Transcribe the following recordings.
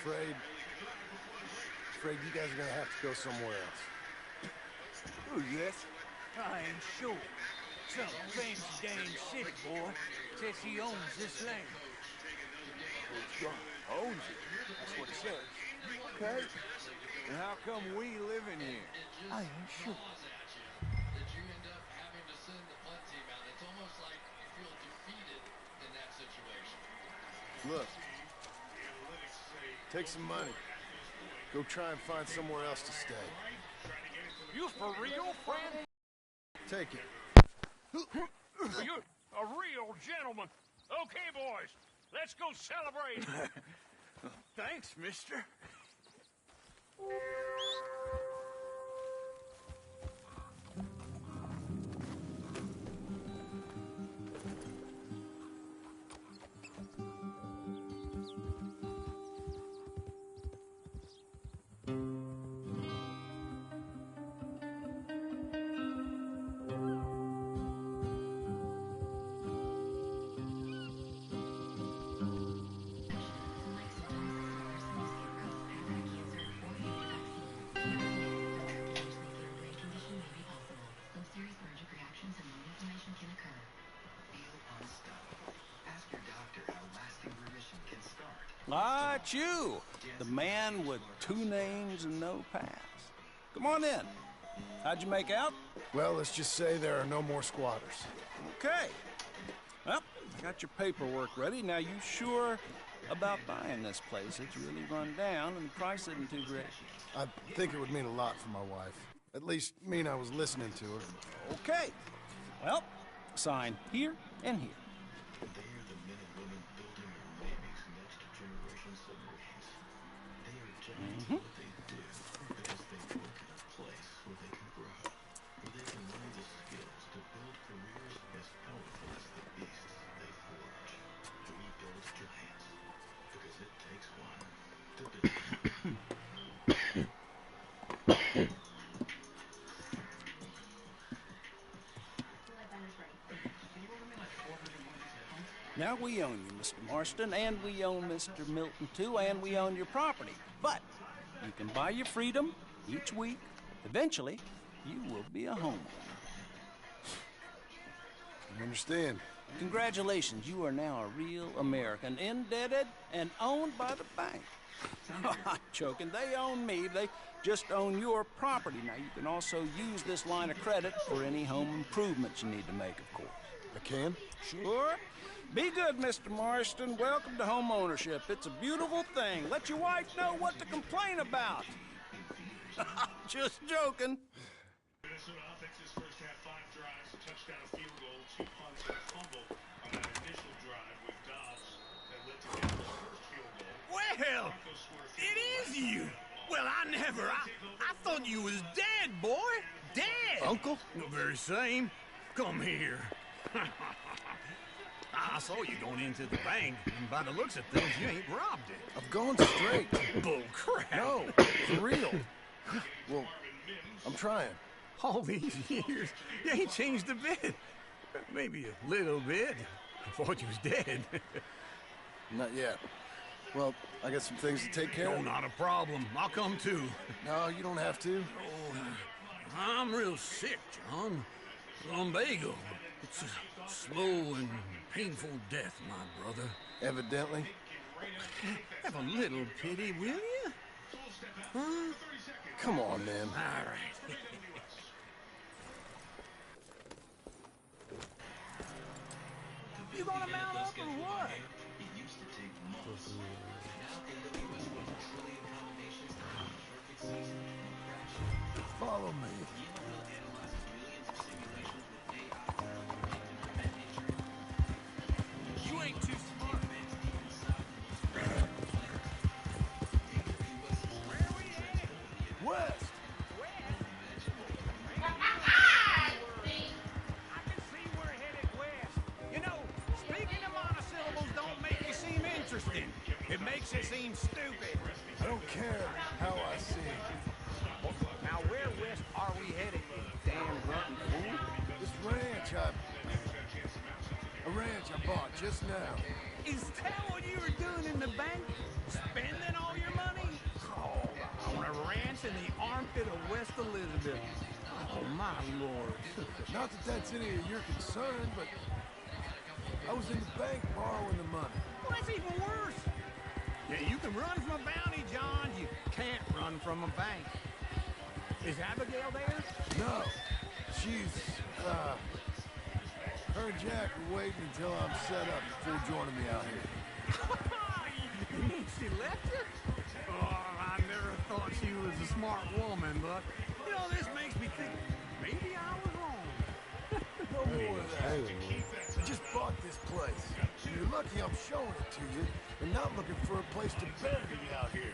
Afraid you guys are gonna have to go somewhere else. Oh, yes? I ain't sure. Some fancy dang city boy says he owns this land. Owns it. That's what it says. Okay. And how come we live in here? I ain't sure. Look, take some money. Go try and find somewhere else to stay. You for real, friend? Take it. You're a real gentleman. Okay, boys, let's go celebrate. Thanks, mister. Ah, it's you, the man with 2 names and no past. Come on in. How'd you make out? Well, let's just say there are no more squatters. Okay. Well, got your paperwork ready. Now, you sure about buying this place? It's really run down, and the price isn't too great. I think it would mean a lot for my wife. At least mean I was listening to her. Okay. Well, sign here and here. Mm-hmm. Now we own you, Mr. Marston, and we own Mr. Milton, too, and we own your property. But you can buy your freedom each week. Eventually, you will be a homeowner. You understand? Congratulations, you are now a real American, indebted and owned by the bank. I'm joking, they own me, they just own your property. Now, you can also use this line of credit for any home improvements you need to make, of course. I can? Sure. Be good, Mr. Marston. Welcome to home ownership. It's a beautiful thing. Let your wife know what to complain about. Just joking. Minnesota offense's first half 5 drives, a touchdown, a field goal, 2 punts, and a fumble on that initial drive with Dobbs that led to Denver's first field goal. Well, it is you. Well, I thought you was dead, boy. Dead. Uncle? The very same. Come here. I saw you going into the bank, and by the looks of things, you ain't robbed it. I've gone straight. Bull crap. No, for real. Well, I'm trying. All these years, you ain't changed a bit. Maybe a little bit. I thought you was dead. Not yet. Well, I got some things to take care No, of. not a problem. I'll come too. No, you don't have to. Oh, I'm real sick, John. Lumbago. It's a slow and painful death, my brother. Evidently. Have a little pity, will you? Huh? Come on, man. All right. You gonna mount up or what? Follow me. You ain't too smart. West. You know, speaking of monosyllables don't make you seem interesting. It makes you seem stupid. I don't care how I sing. Now, where west are we headed, you damn rotten fool? This ranch I bought just now. Is that what you were doing in the bank? Spending all your money? Oh, on a ranch in the armpit of West Elizabeth. Oh, my lord. Not that that's any of your concern, but I was in the bank borrowing the money. Well, that's even worse. Yeah, you can run from a bounty, John. You can't run from a bank. Is Abigail there? No, she's, her and Jack are waiting until I'm set up before joining me out here. You mean she left you? Oh, I never thought she was a smart woman, but, you know, this makes me think maybe I was wrong. No more of that. I just bought this place. You're lucky I'm showing it to you and not looking for a place to bury me out here.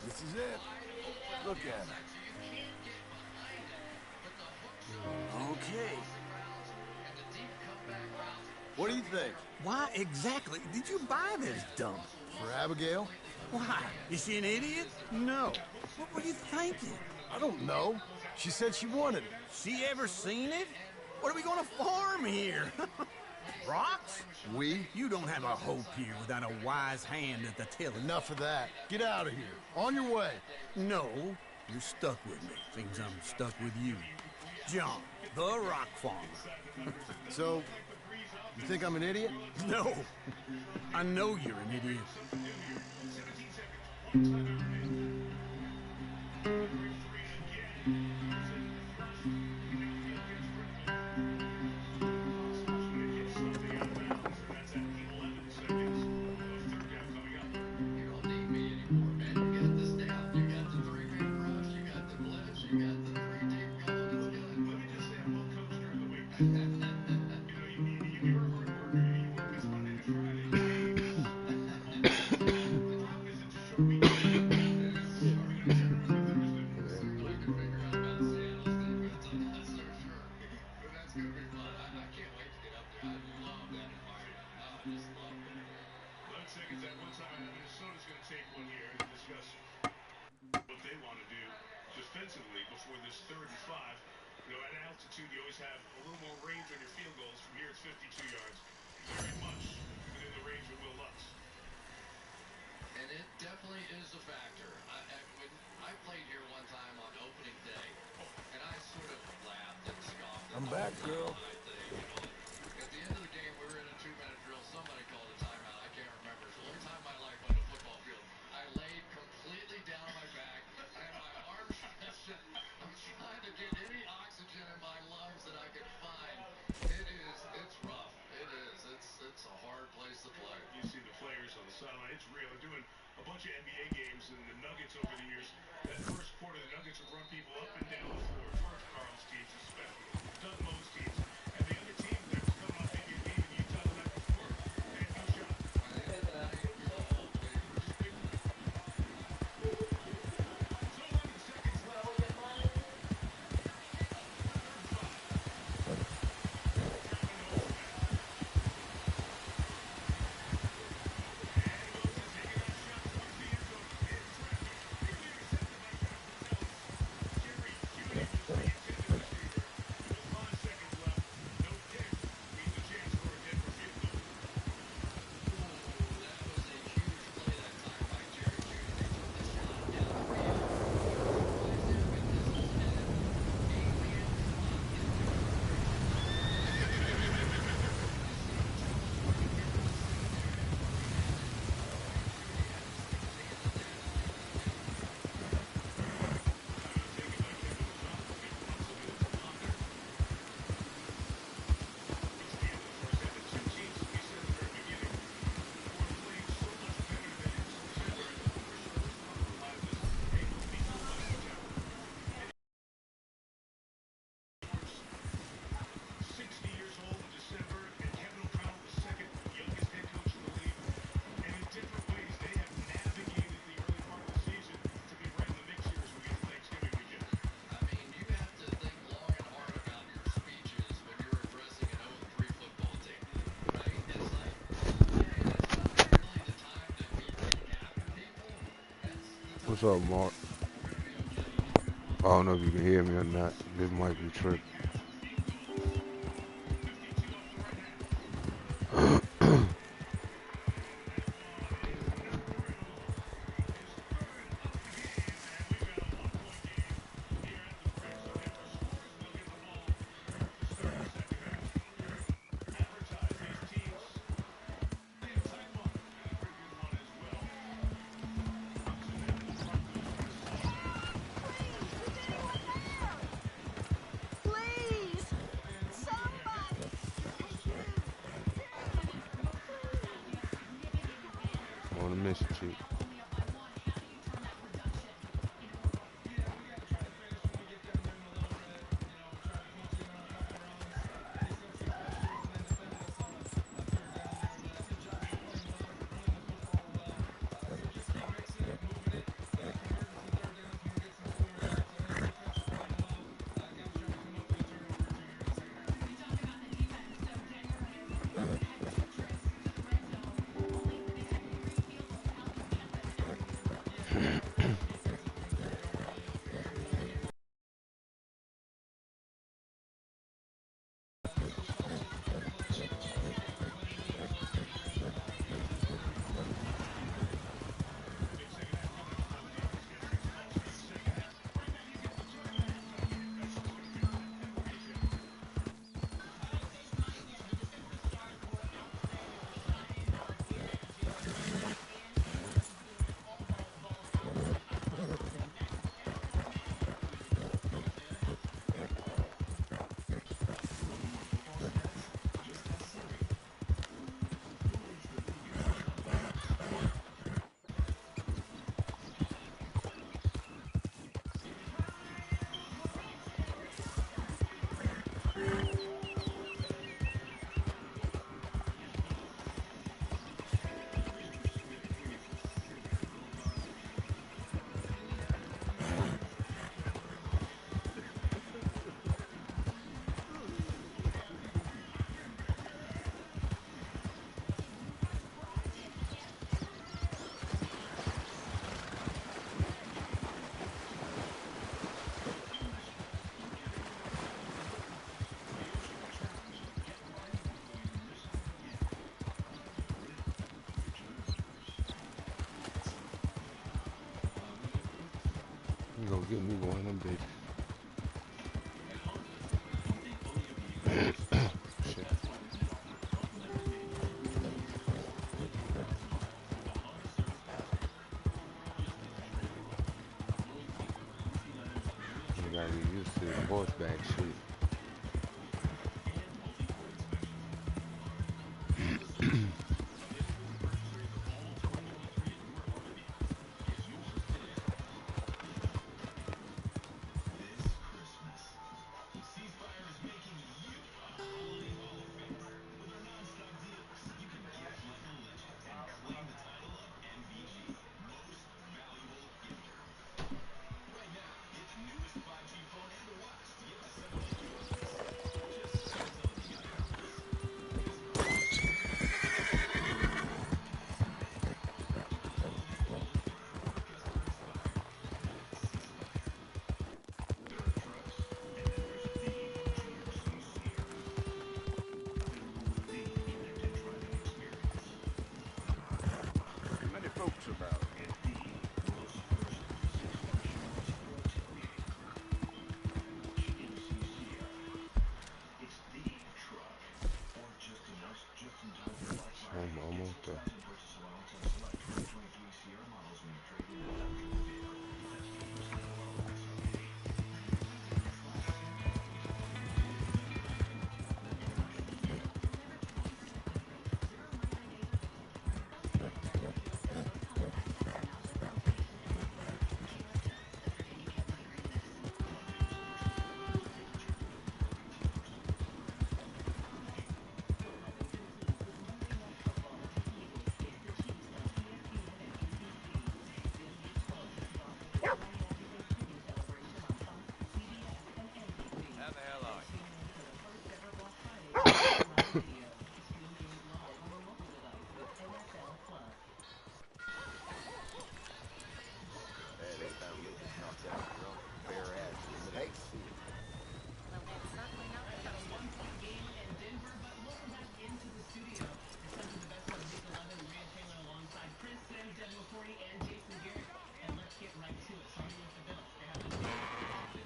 This is it. Look at it. Okay. What do you think? Why exactly did you buy this dump? For Abigail? Why? Is she an idiot? No. What were you thinking? I don't know. She said she wanted it. She ever seen it? What are we gonna farm here? Rocks? We? You don't have a hope here without a wise hand at the tiller. Enough of that. Get out of here. On your way. No, you're stuck with me. Seems I'm stuck with you. John, the rock farmer. So, you think I'm an idiot? No, I know you're an idiot. Before this 3rd and 5. You know, at altitude, you always have a little more range on your field goals. From here, it's 52 yards. Very much within the range of Will Lutz. And it definitely is a factor. I played here one time on opening day, and I sort of laughed and scoffed. I'm back, girl. At the end of the game, we were in a 2-minute drill. Somebody called a timeout. I can't remember. It's the only time in my life on a football field. I laid completely down on my back, and my arms rested. I'm trying to get any oxygen in my lungs that I could find. It's rough. It is. It's a hard place to play. You see the players on the sideline. It's real. They're doing a bunch of NBA games and the Nuggets over the years. That first quarter, the Nuggets would run people up and down the floor. First Carl's teams, especially. Doug Lowe's teams. And the other team that was coming off maybe a game in Utah the night before had no shot. What's up, Mark? I don't know if you can hear me or not. This might be tricky. Please! Somebody! I'm on a mission, Chief. You gonna get me one of them bitches. Shit. You gotta get used to this horseback shit.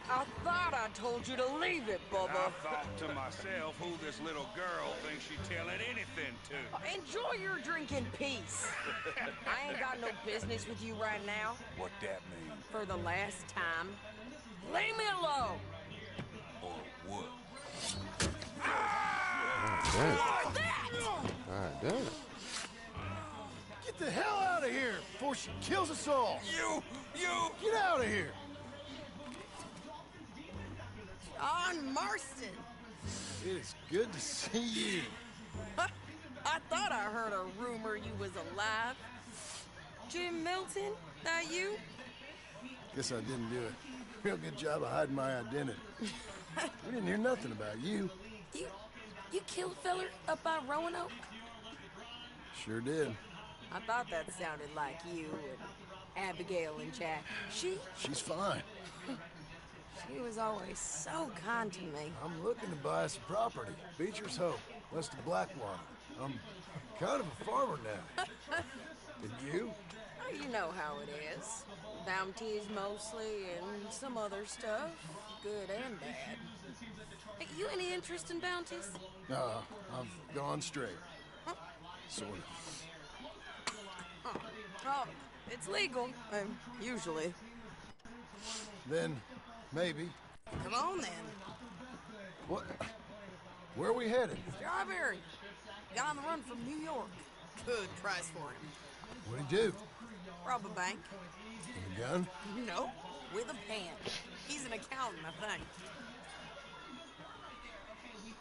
I thought I told you to leave it, I Bubba. thought to myself who this little girl thinks she's telling anything to. Enjoy your drink in peace. I ain't got no business with you right now. What that mean? For the last time, leave me alone. Or what? God That! damn. Get the hell out of here before she kills us all! You! Get out of here! John Marston. It is good to see you. I thought I heard a rumor you was alive. Jim Milton, that you? Guess I didn't do a real good job of hiding my identity. We didn't hear nothing about you. You killed feller up by Roanoke? Sure did. I thought that sounded like you and Abigail and Jack. She's fine. She was always so kind to me. I'm looking to buy some property. Beecher's Hope, west of Blackwater. I'm kind of a farmer now. And you? Oh, you know how it is. Bounties mostly, and some other stuff, good and bad. Hey, you any interest in bounties? I've gone straight. Sort of. Oh, it's legal, usually. Then, maybe. Come on then. What? Where are we headed? Strawberry. Got on the run from New York. Good price for him. What'd he do? Rob a bank. With a gun? Nope, with a pen. He's an accountant, I think.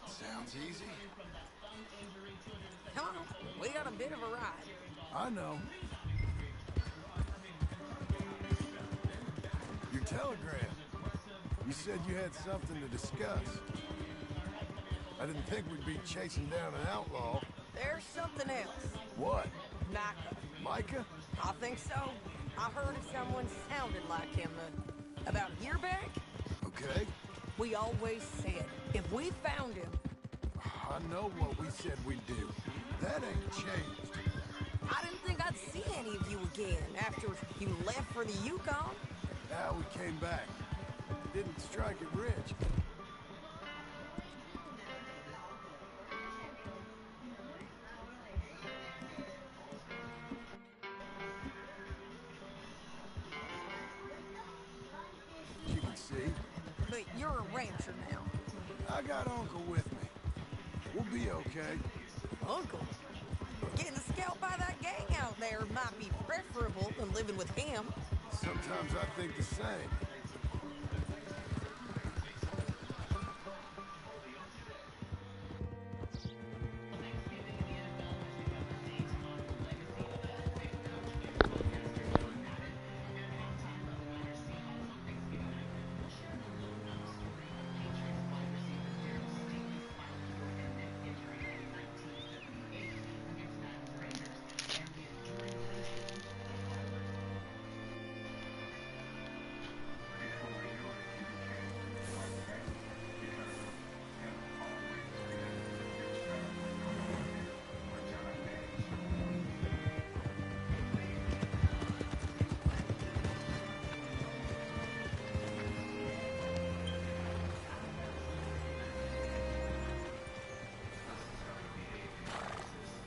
Sounds easy. Come on, we got a bit of a ride. I know. Your telegram. You said you had something to discuss. I didn't think we'd be chasing down an outlaw. There's something else. What? Micah. Micah? I think so. I heard of someone sounded like him about a year back. Okay. We always said, if we found him... I know what we said we'd do. That ain't changed. I didn't think I'd see any of you again after you left for the Yukon. Now we came back. Didn't strike it rich. You can see. But you're a rancher now. I got Uncle with me. We'll be okay. Uncle? Getting scalped by that gang out there might be preferable than living with him. Sometimes I think the same.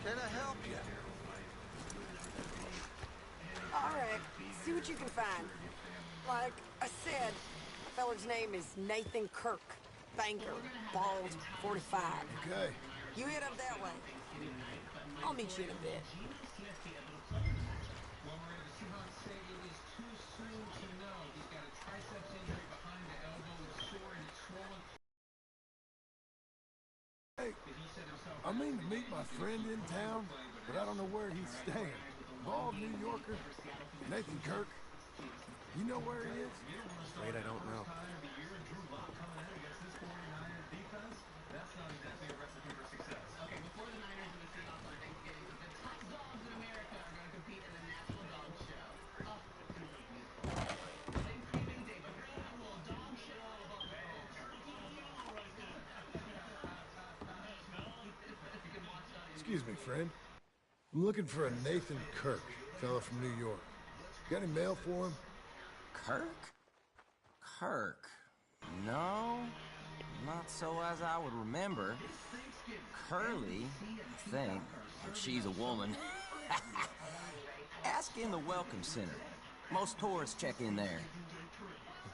Can I help you? All right, see what you can find. Like I said, the feller's name is Nathan Kirk. Banker, bald, 45. Okay. You head up that way. I'll meet you in a bit. Hey, I mean to meet my friend in town, but I don't know where he's staying. Bald New Yorker, Nathan Kirk. You know where he is? Afraid I don't know. Excuse me, friend. I'm looking for a Nathan Kirk, fella from New York. Got any mail for him? Kirk? Kirk. No, not so as I would remember. Curly, I think, but she's a woman. Ask in the Welcome Center. Most tourists check in there.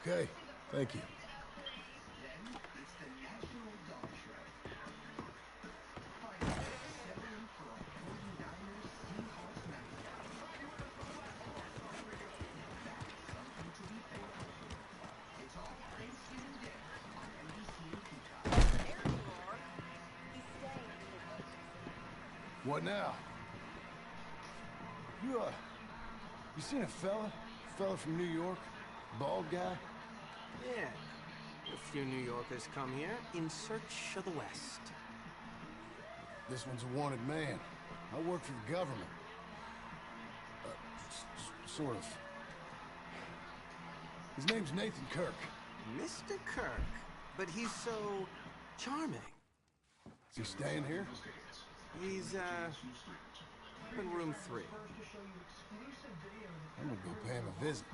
Okay, thank you. What now? You seen a fella from New York? Bald guy? Yeah. A few New Yorkers come here in search of the West. This one's a wanted man. I work for the government. Sort of. His name's Nathan Kirk. Mr. Kirk? But he's so charming. Is he staying here? He's, in room 3. I'm gonna go pay him a visit.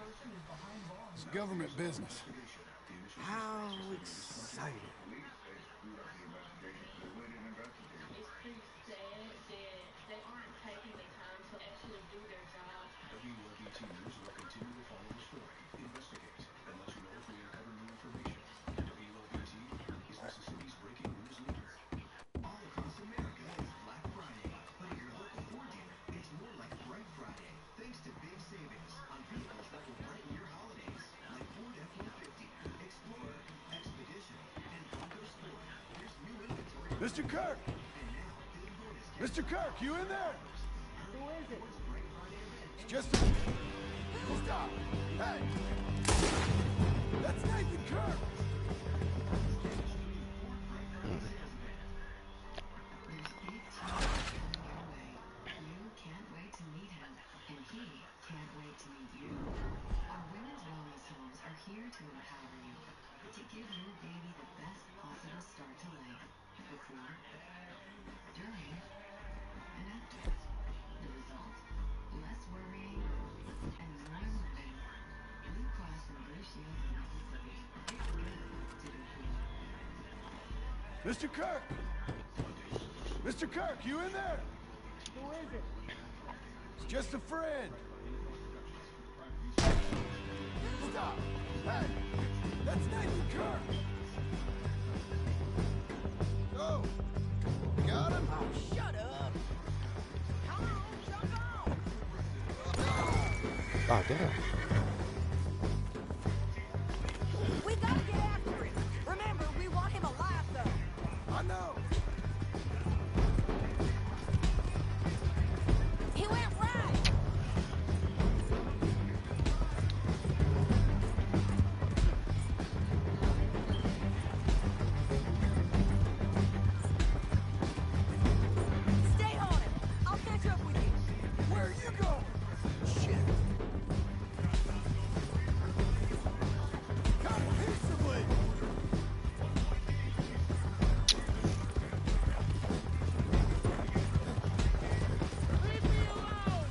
It's government business. How exciting. Mr. Kirk! Mr. Kirk, you in there? Who is it? It's just a... Stop! Hey! That's Nathan Kirk! Mr. Kirk! Mr. Kirk, you in there? Who is it? It's just a friend. Stop! Hey! That's Nathan Kirk! Oh! Got him? Oh, shut up! Come on, jump on! God damn. We gotta get after him. Remember, we want him alive, though. I know. He went right. Stay on him. I'll catch up with you. Where are you going? Shit. Come peaceably. Leave me alone!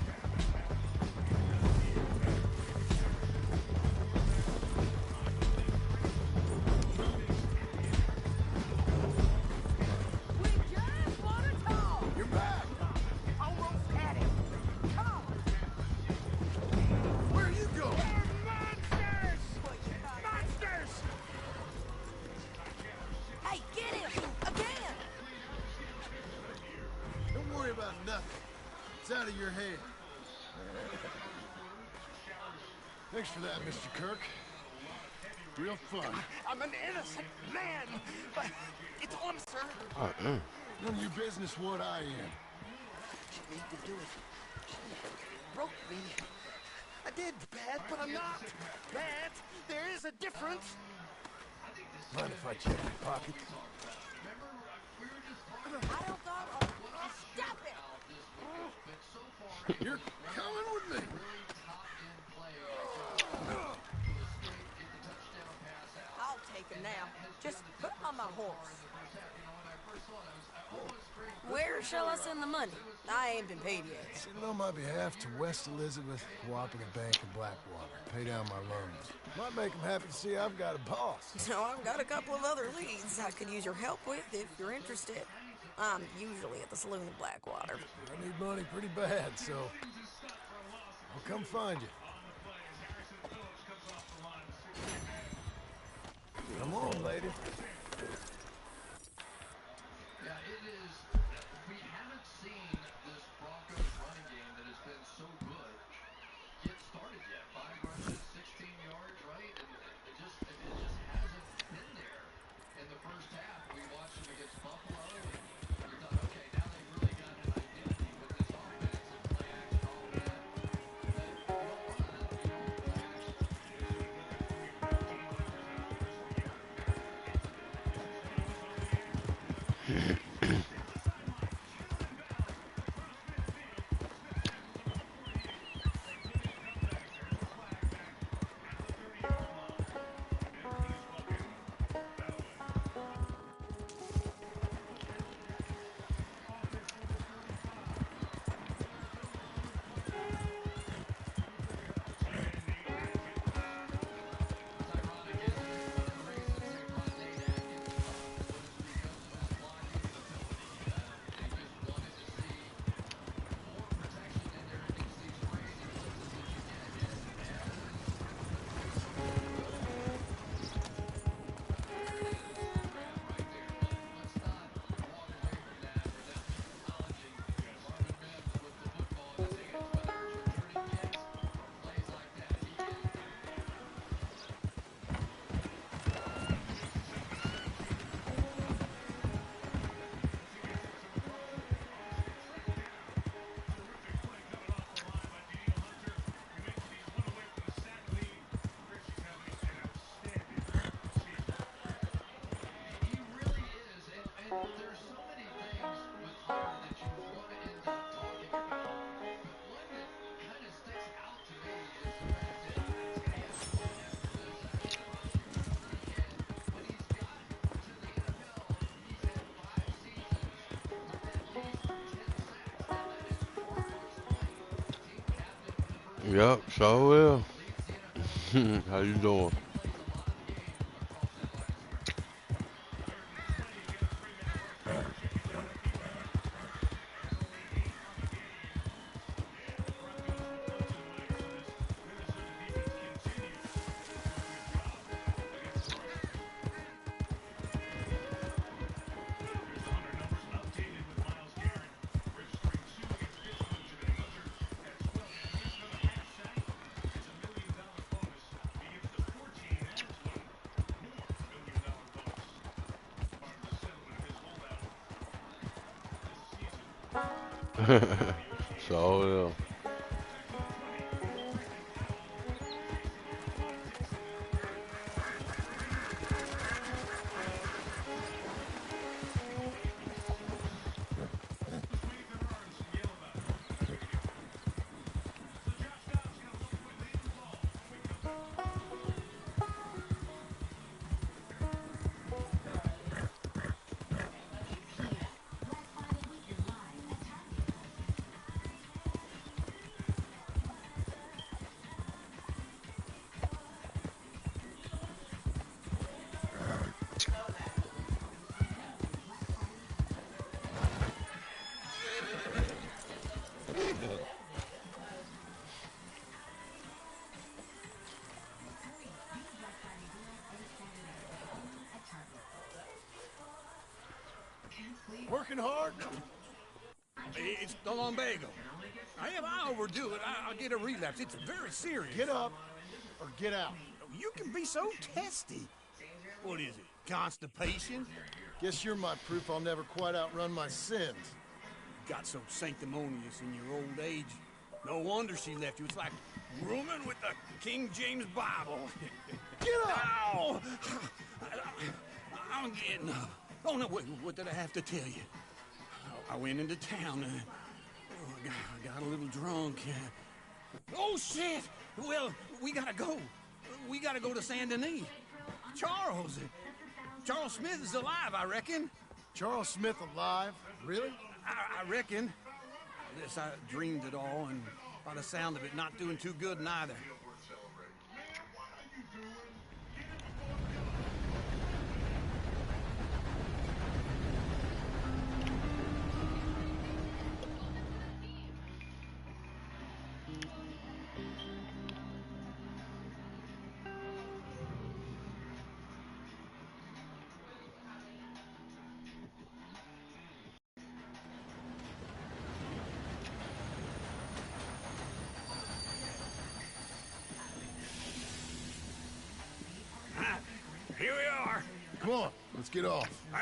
We just want to talk. You're back. Almost had him. Come on. Where are you going? Monsters! What you got? Monsters! Hey, get him! Again! Don't worry about nothing. It's out of your head. Thanks for that, Mr. Kirk. Real fun. I'm an innocent man, but it's on, sir. None of your business what I am. You need to do it. Broke me. I did bad, but I'm not bad. There is a difference. Mind if I check your pockets? I don't go. Oh, stop it! You're coming with me. I'll take him now. Just put him on my horse. Where shall I send the money? I ain't been paid yet. Send it on my behalf to West Elizabeth Cooperative Bank in Blackwater. Pay down my loans. Might make them happy to see I've got a boss. So I've got a couple of other leads I could use your help with if you're interested. I'm usually at the saloon in Blackwater. I need money pretty bad, so I'll come find you. Come on, lady. Yeah, it is. We haven't seen this Broncos running game that has been so good get started yet. 5 rushes, 16 yards, right? And it just hasn't been there in the first half. We watched them against Buffalo, and we thought, okay, now they've really got an identity with this offense and play action, all of that. But you don't run it. There's so many things with Hunter that you want to end up talking about, but one that kind of sticks out to me is the fact that he's got when he's got to the NFL, he's had 5 seasons with at least 10 sacks. Now that is Cardinals play. Team captain for the first Yep, so will. How you doing? So will. Working hard? It's the lumbago. If I overdo it, I'll get a relapse. It's very serious. Get up or get out. You can be so testy. What is it, constipation? Guess you're my proof I'll never quite outrun my sins. Got so sanctimonious in your old age. No wonder she left you. It's like rooming with the King James Bible. Get up! Ow! I'm getting up. Oh, no, wait, what did I have to tell you? I went into town and I got a little drunk. Oh, shit! Well, we gotta go. We gotta go to Saint Denis. Charles Smith is alive, I reckon. Charles Smith alive? Really? I reckon. Yes, I dreamed it all, and by the sound of it, not doing too good neither. Here we are. Come on, let's get off. All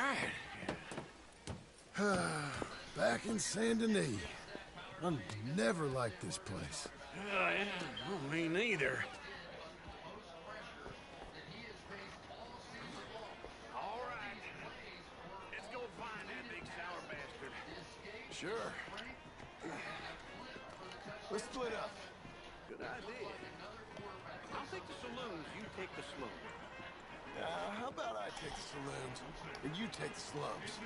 right. Back in Saint Denis. I never liked this place. Yeah, well, me neither. All right. Let's go find that big sour bastard. Sure. Let's split up. Good idea. I'll take the saloons, you take the slums. How about I take the saloons and you take the slums?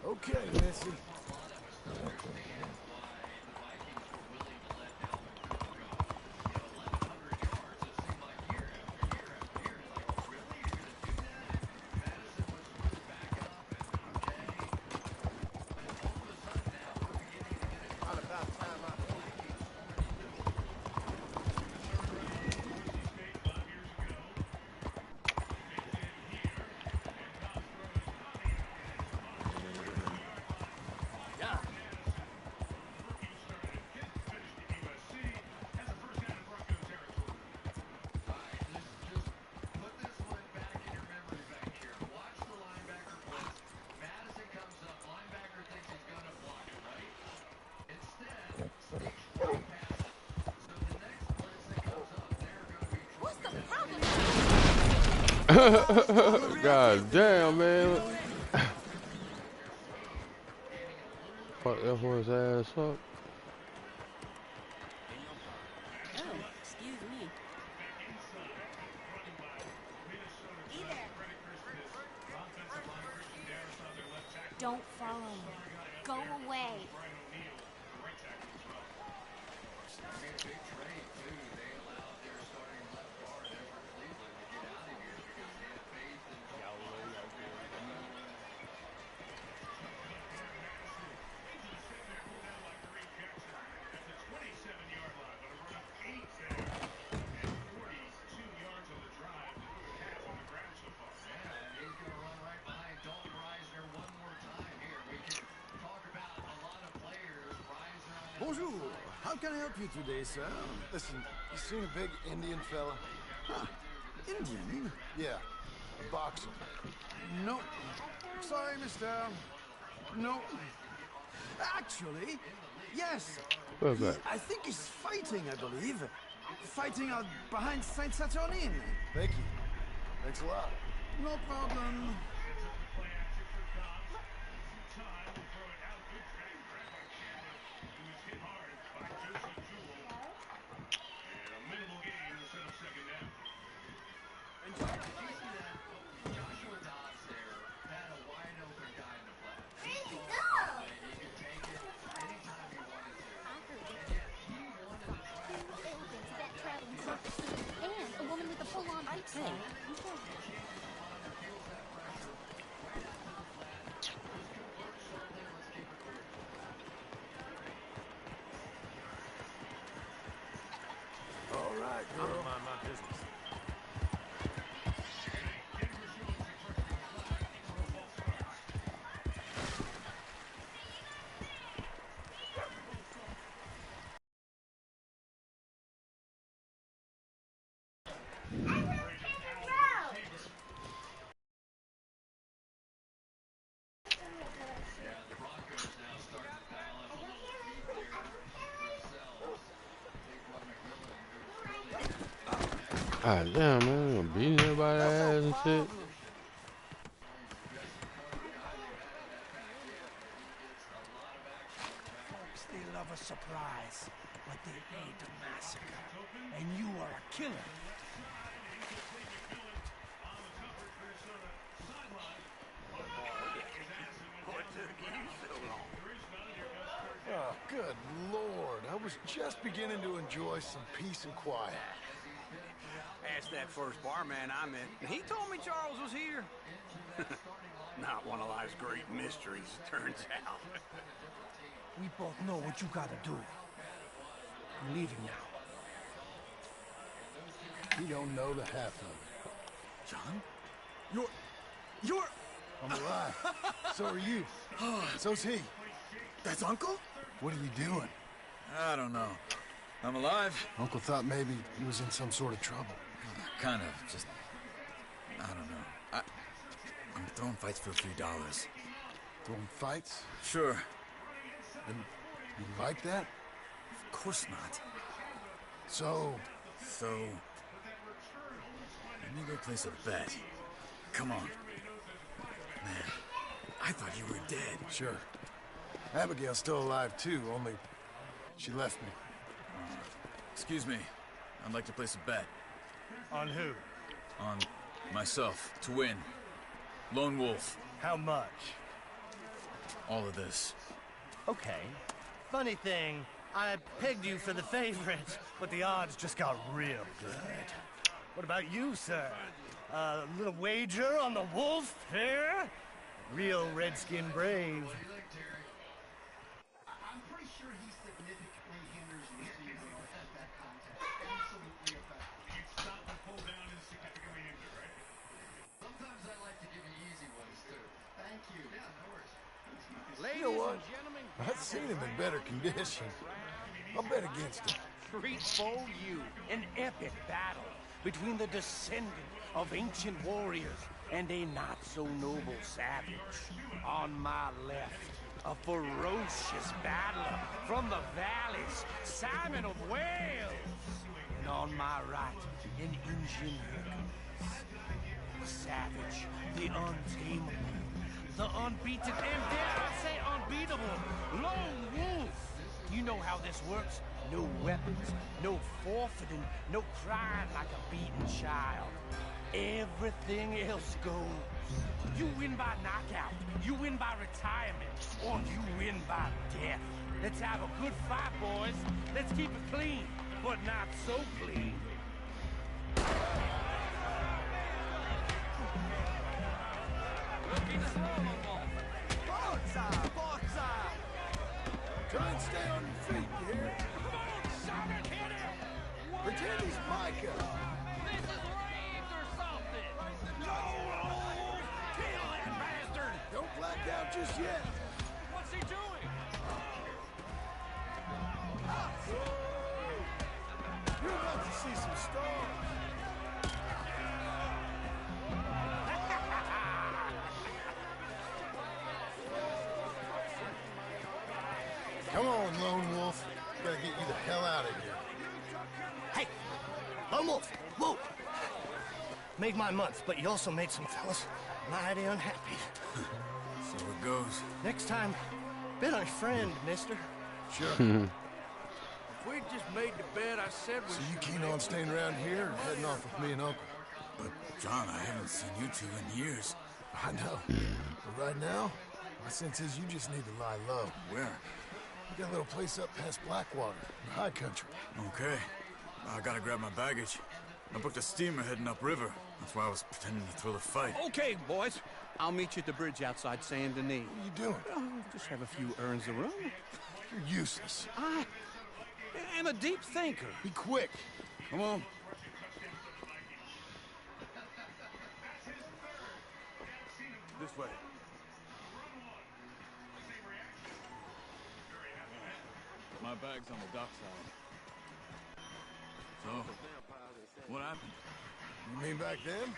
Okay, Missy. God damn, man. Fuck that horse ass up. Oh, excuse me. Don't follow me. Go away. Bonjour. How can I help you today, sir? Listen, you seen a big Indian fella? Huh. Indian? Yeah, a boxer. No. Sorry, mister. No. Actually, yes. Where's that? I think he's fighting, I believe. Fighting out behind Saint Saturnin. Thank you. Thanks a lot. No problem. And a woman with a full-on bike suit. All right, girl. Mind my business. God damn, man. Beating everybody's ass and shit. Stay a surprise, but they ain't a massacre. And you are a killer. Oh, good Lord. I was just beginning to enjoy some peace and quiet. Asked that first barman I met, and he told me Charles was here. Not one of life's great mysteries, it turns out. We both know what you gotta do. I'm leaving now. You don't know the half of it. John? You're... I'm alive. So are you. So's he. That's Uncle? What are you doing? I don't know. I'm alive. Uncle thought maybe he was in some sort of trouble. Kind of. Just... I don't know. I'm throwing fights for a few dollars. Throwing fights? Sure. And you like that? Of course not. So... Let me go place a bet. Come on. Man, I thought you were dead. Sure. Abigail's still alive, too, only she left me. Excuse me. I'd like to place a bet. On who? On myself, to win. Lone Wolf. How much? All of this. Okay. Funny thing, I pegged you for the favorite, but the odds just got real good. What about you, sir? A little wager on the wolf here? Real redskin brave. I'm pretty sure he significantly hinders receiving at that contact. Absolutely effective. You'd stop and pull down and significantly injured, right? Sometimes I like to give you easy ones, too. Thank you. Yeah, no worries. You know what? I've seen him in better condition. I'll bet against him. Treat for you an epic battle between the descendant of ancient warriors and a not-so-noble savage. On my left, a ferocious battler from the valleys, Simon of Wales. And on my right, an Indian Hercules. The savage, the untamable, the unbeaten, and dare I say unbeatable, Lone Wolf. You know how this works. No weapons, no forfeiting, no crying like a beaten child. Everything else goes. You win by knockout, you win by retirement, or you win by death. Let's have a good fight, boys. Let's keep it clean, but not so clean. Looking slow, Wolf. Boxer, boxer. Try and stay on your feet, you hear? Simon, hit him! Pretend he's Micah. This is raped or something! No! Kill that bastard! Don't black out just yet. What's he doing? You're about to see some stars. Come on, Lone Wolf. Gotta get you the hell out of here. Hey! Lone Wolf! Whoa! Made my month, but you also made some fellas mighty unhappy. So it goes. Next time, bet on your friend, mister. Sure. If we just made the bed I said we So you keen on staying around here or heading off with me and Uncle? But, John, I haven't seen you two in years. I know. But right now, my sense is you just need to lie low. Where? We got a little place up past Blackwater, in the high country. Okay. I gotta grab my baggage. I booked a steamer heading upriver. That's why I was pretending to throw the fight. Okay, boys. I'll meet you at the bridge outside Saint Denis. What are you doing? Oh, just have a few errands to run. You're useless. I am a deep thinker. Be quick. Come on. This way. My bag's on the dockside. So, what happened? You mean back then?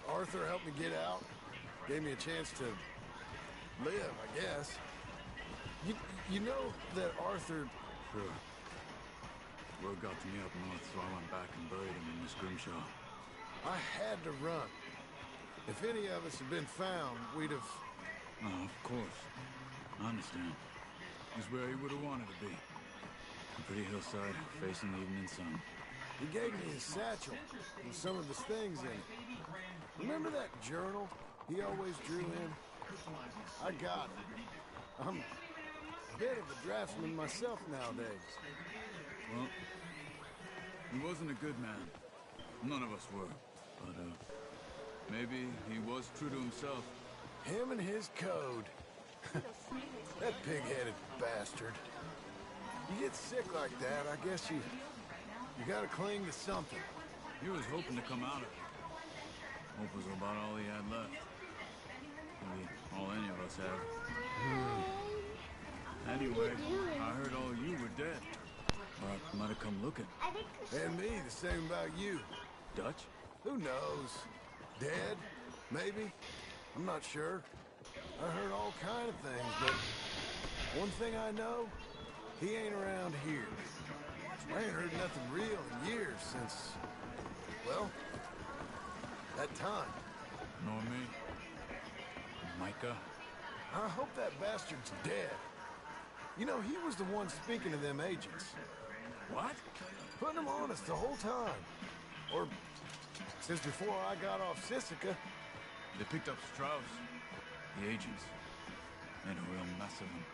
Arthur helped me get out. Gave me a chance to live, I guess. You know that Arthur... Sure. Word got to me up north, so I went back and buried him in Miss Grimshaw. I had to run. If any of us had been found, we'd have... Oh, of course. I understand. He's where he would have wanted to be. A pretty hillside, facing the evening sun. He gave me his satchel and some of his things in it. Remember that journal he always drew in? I got it. I'm a bit of a draftsman myself nowadays. Well, he wasn't a good man. None of us were. But, maybe he was true to himself. Him and his code. That pig-headed bastard. You get sick like that, I guess you gotta cling to something. He was hoping to come out of it. Hope was about all he had left. Maybe all any of us have. Anyway, I heard all you were dead. Or I might have come looking. And me, the same about you. Dutch? Who knows? Dead? Maybe? I'm not sure. I heard all kind of things, but one thing I know, he ain't around here. I ain't heard nothing real in years since, well, that time. Nor me. Micah? I hope that bastard's dead. You know, he was the one speaking to them agents. What? Putting them on us the whole time. Or since before I got off Sisika. They picked up Strauss. The agents. Made a real mess of him.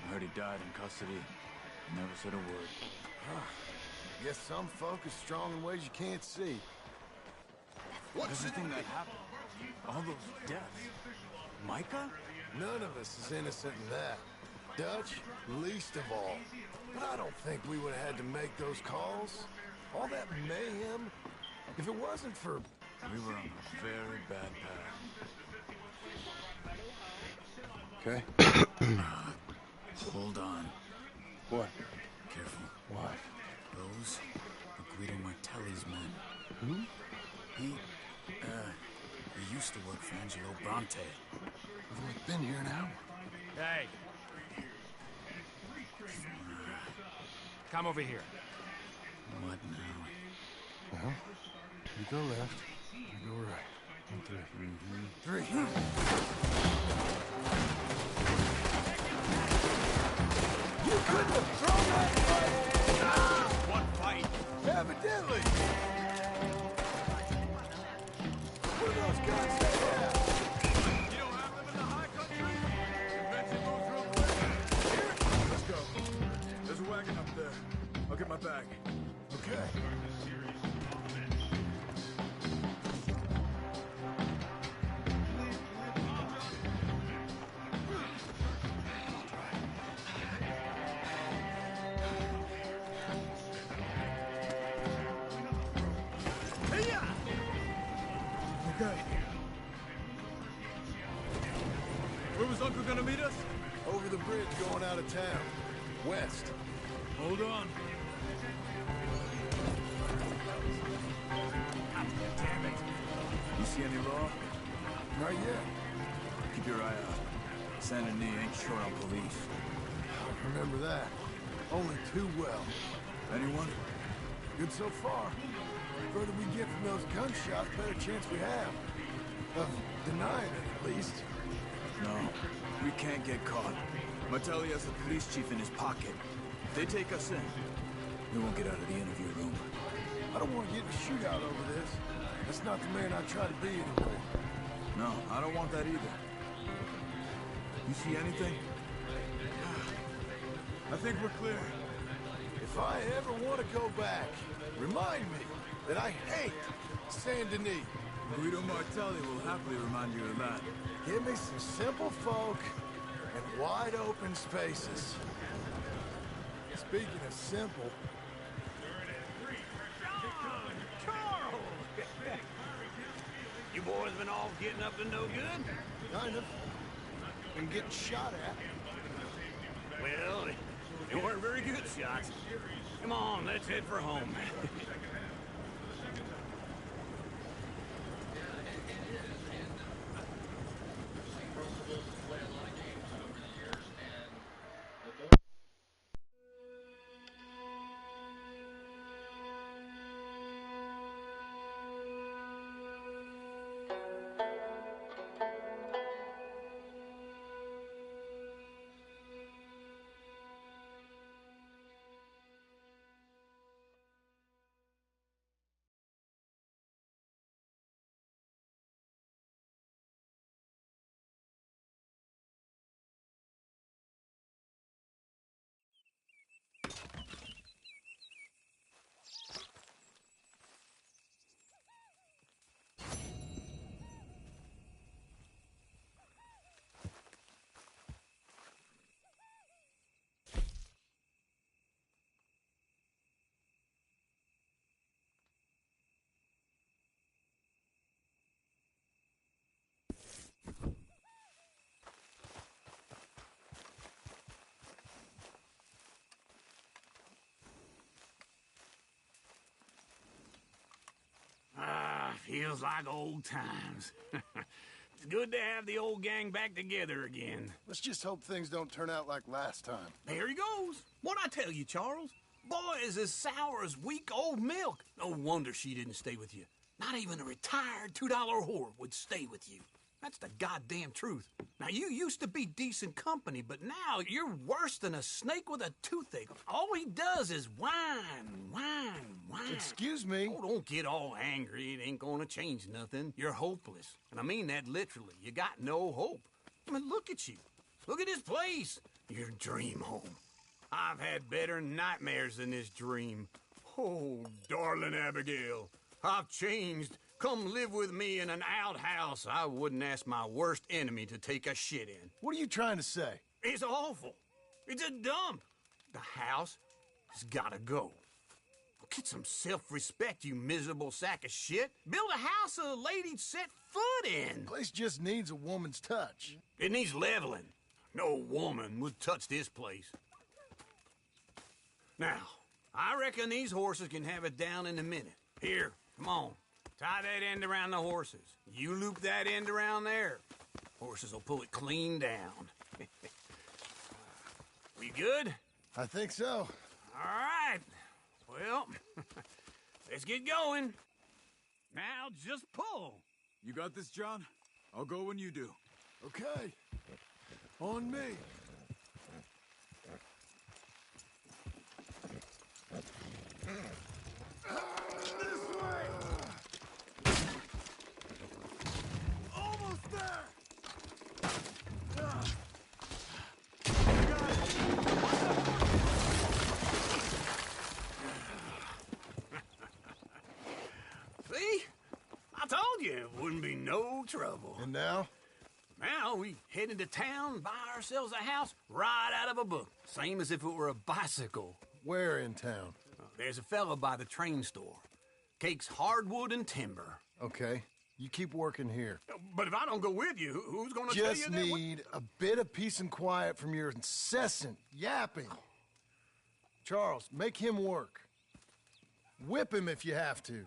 I heard he died in custody. Never said a word. Guess some folk is strong in ways you can't see. Everything that happened. All those deaths. Micah? None of us is innocent in that. Dutch, least of all. But I don't think we would have had to make those calls. All that mayhem. If it wasn't for... We were on a very bad path. Okay. Hold on. What? Careful. What? Those are Guido Martelli's men. Who? He used to work for Angelo Bronte. We've only been here an hour. Hey. Come over here. What now? Well, you go left, you go right. 1, 3. 3. You couldn't have thrown that fight! One fight. Evidently! What are those guys they have? You don't have them in the high country? Convention moves real quick. Here? Let's go. There's a wagon up there. I'll get my bag. Okay. Okay. Where was Uncle gonna meet us? Over the bridge going out of town. West. Hold on. Damn it. You see any law? Not yet. Keep your eye out. Saint Denis ain't short on police. I remember that. Only too well. Anyone? Good so far. Further we get from those gunshots, better chance we have. Of denying it, at least. No, we can't get caught. Martelli has the police chief in his pocket. If they take us in, we won't get out of the interview room. I don't want to get in a shootout over this. That's not the man I try to be anymore. No, I don't want that either. You see anything? I think we're clear. If I ever want to go back, remind me that I hate Saint Denis. Guido Martelli will happily remind you of that. Give me some simple folk and wide open spaces. Speaking of simple... Charles! You boys been all getting up to no good? Kind of. Been getting shot at. Well, they weren't very good shots. Come on, let's head for home. Feels like old times. It's good to have the old gang back together again. Let's just hope things don't turn out like last time. There he goes. What'd I tell you, Charles? Boy is as sour as week-old milk. No wonder she didn't stay with you. Not even a retired $2 whore would stay with you. That's the goddamn truth. Now, you used to be decent company, but now you're worse than a snake with a toothache. All he does is whine. Excuse me? Oh, don't get all angry. It ain't gonna change nothing. You're hopeless. And I mean that literally. You got no hope. I mean, look at you. Look at this place. Your dream home. I've had better nightmares than this dream. Oh, darling Abigail, I've changed. Come live with me in an outhouse I wouldn't ask my worst enemy to take a shit in. What are you trying to say? It's awful. It's a dump. The house has gotta go. Get some self-respect, you miserable sack of shit. Build a house a lady'd set foot in. Place just needs a woman's touch. It needs leveling. No woman would touch this place. Now, I reckon these horses can have it down in a minute. Here, come on. Tie that end around the horses. You loop that end around there. Horses will pull it clean down. We good? I think so. All right. Well, let's get going. Now just pull. You got this, John? I'll go when you do. Okay. On me. This way! Almost there! See? I told you it wouldn't be no trouble. And now? Now we head into town, buy ourselves a house right out of a book. Same as if it were a bicycle. Where in town? There's a fella by the train store. Cakes hardwood and timber. Okay. You keep working here. But if I don't go with you, who's gonna tell you Just that? need a bit of peace and quiet from your incessant yapping. Charles, make him work. Whip him if you have to.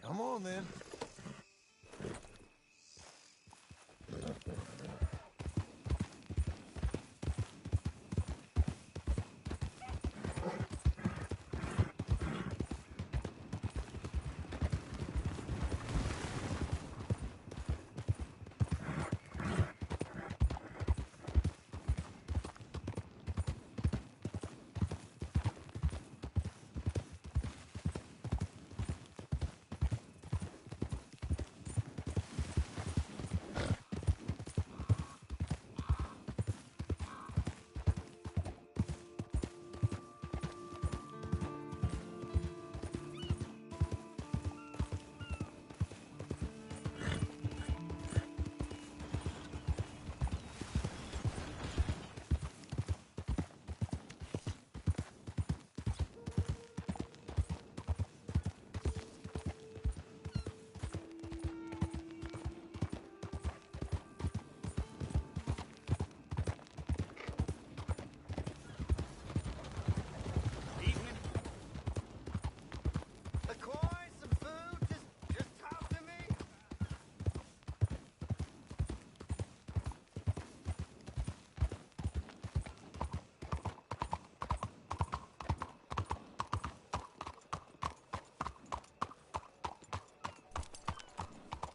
Come on, then.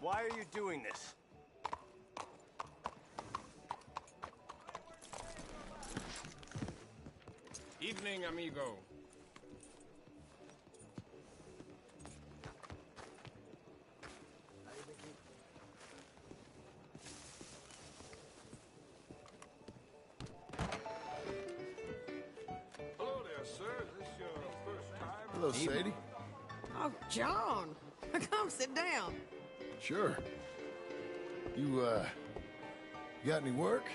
Why are you doing this? Evening, amigo. Hello there, sir. Is this your first time? Hello, Sadie. Oh, John. Come sit down. Sure. You got any work?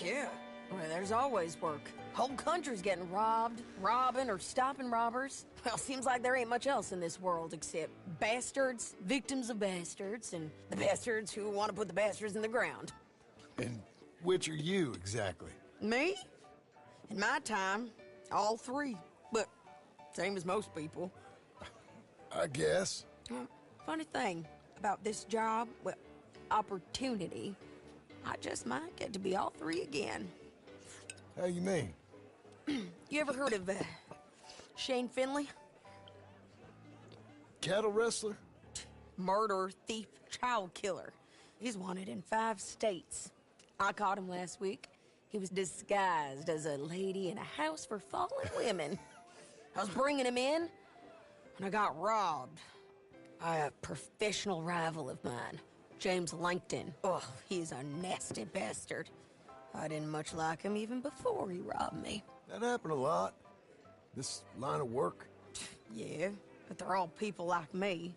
Yeah. Well, there's always work. Whole country's getting robbed, robbing, or stopping robbers. Well, seems like there ain't much else in this world except bastards, victims of bastards, and the bastards who want to put the bastards in the ground. And which are you, exactly? Me? In my time, all three. But same as most people. I guess. Funny thing about this job, well, opportunity, I just might get to be all three again. How you mean? You ever heard of Shane Finley? Cattle wrestler? Murderer, thief, child killer. He's wanted in 5 states. I caught him last week. He was disguised as a lady in a house for fallen women. I was bringing him in, and I got robbed by a professional rival of mine, James Langton. Oh, he's a nasty bastard. I didn't much like him even before he robbed me. That happened a lot. This line of work. Yeah, but they're all people like me.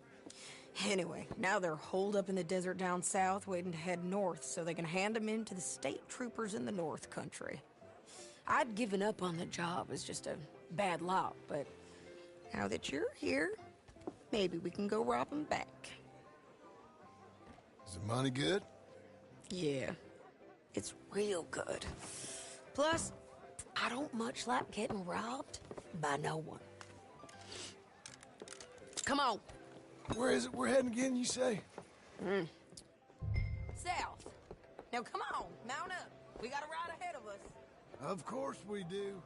Anyway, now they're holed up in the desert down south, waiting to head north so they can hand them in to the state troopers in the north country. I'd given up on the job as just a bad lot, but now that you're here, maybe we can go rob them back. Is the money good? Yeah, it's real good. Plus, I don't much like getting robbed by no one. Come on. Where is it we're heading again, you say? South. Now come on, mount up. We got a ride ahead of us. Of course we do.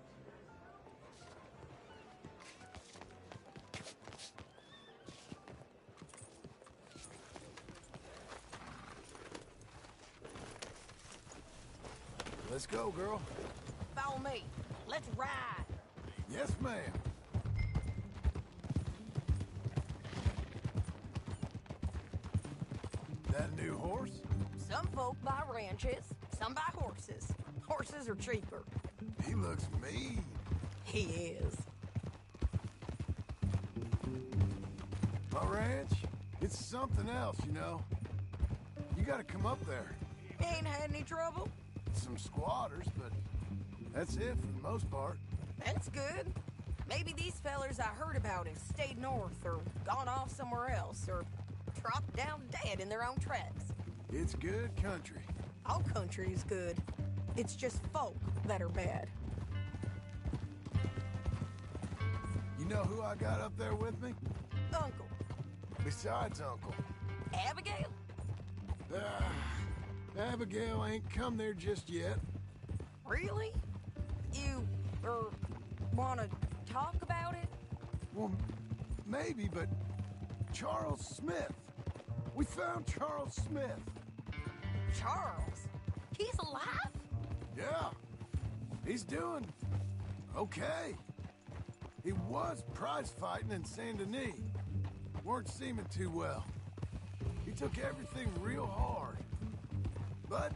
Let's go, girl. Follow me. Let's ride. Yes, ma'am. That new horse? Some folk buy ranches, some buy horses. Horses are cheaper. He looks mean. He is. My ranch, it's something else, you know. You gotta come up there. Ain't had any trouble? Some squatters, but that's it for the most part. That's good. Maybe these fellers I heard about have stayed north or gone off somewhere else or dropped down dead in their own tracks. It's good country. All country is good. It's just folk that are bad. You know who I got up there with me? Uncle. Besides Uncle. Abigail? Abigail ain't come there just yet. Really? You, wanna talk about it? Well, maybe, but Charles Smith. We found Charles Smith. Charles? He's alive? Yeah. He's doing okay. He was prize fighting in Saint Denis. Weren't seeming too well. He took everything real hard. But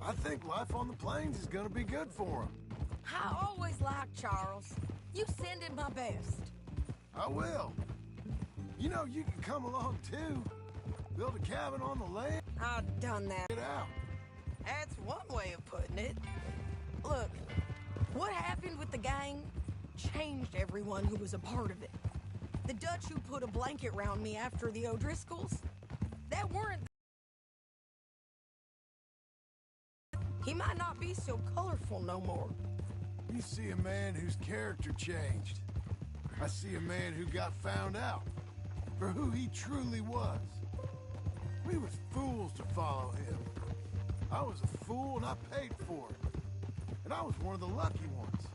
I think life on the plains is gonna be good for him. I always liked Charles. You send him my best. I will. You know, you can come along too. Build a cabin on the land. I've done that. Get out. That's one way of putting it. Look, what happened with the gang changed everyone who was a part of it. The Dutch who put a blanket round me after the O'Driscolls, that weren't... He might not be so colorful no more. You see a man whose character changed. I see a man who got found out for who he truly was. We was fools to follow him. I was a fool and I paid for it. And I was one of the lucky ones.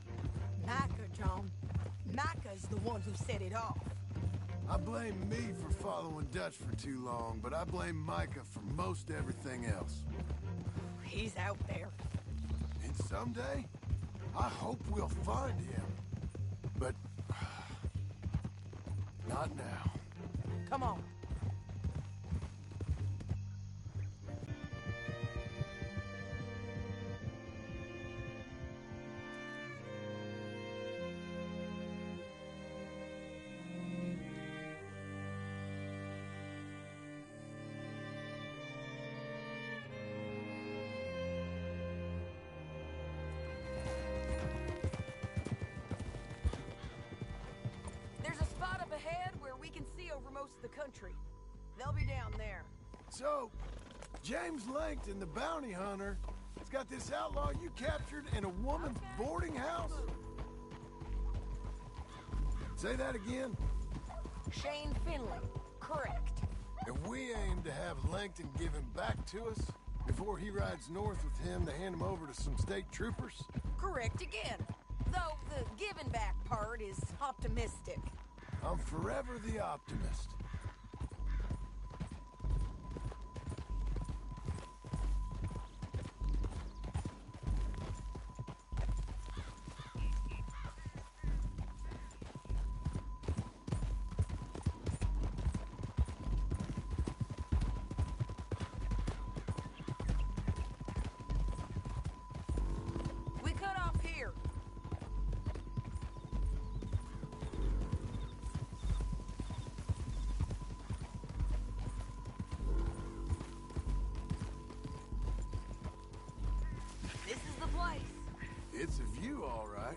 Micah, John. Micah's the one who set it off. I blame me for following Dutch for too long, but I blame Micah for most everything else. He's out there. And someday, I hope we'll find him. But... not now. Come on. Over most of the country. They'll be down there. So, James Langton, the bounty hunter, has got this outlaw you captured in a woman's boarding house? Say that again? Shane Finley. Correct. And we aim to have Langton give him back to us before he rides north with him to hand him over to some state troopers? Correct again. Though the giving back part is optimistic. I'm forever the optimist. We cut off here. It's a view, all right.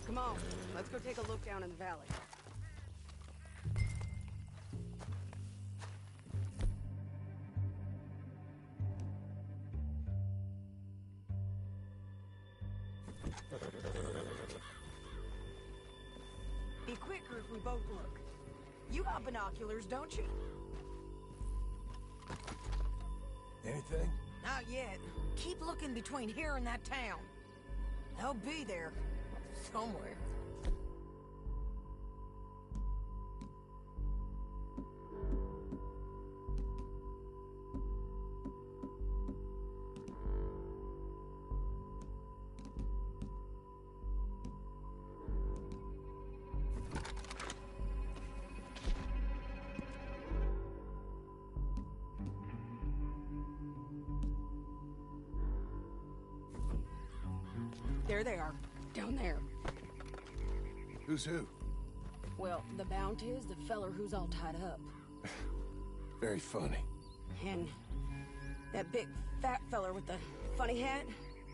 Come on, let's go take a look down in the valley. Be quicker if we both look. You got binoculars, don't you? Anything? Not yet. Keep looking between here and that town. They'll be there. Somewhere. There they are, down there. Who's who? Well, the Bounty is the feller who's all tied up. Very funny. And that big fat feller with the funny hat,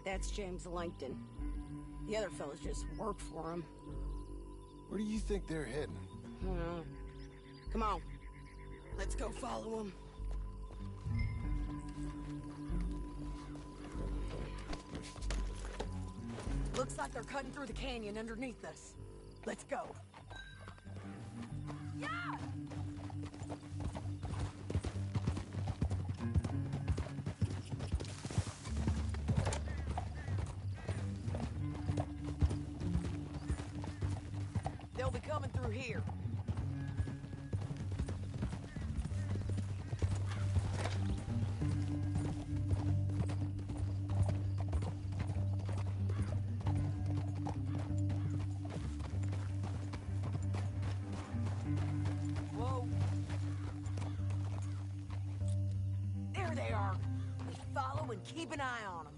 that's James Langton. The other fellas just work for him. Where do you think they're heading? Come on, let's go follow them. Looks like they're cutting through the canyon underneath us. Let's go. Yeah! They'll be coming through here. Whoa. There they are. Just follow and keep an eye on them.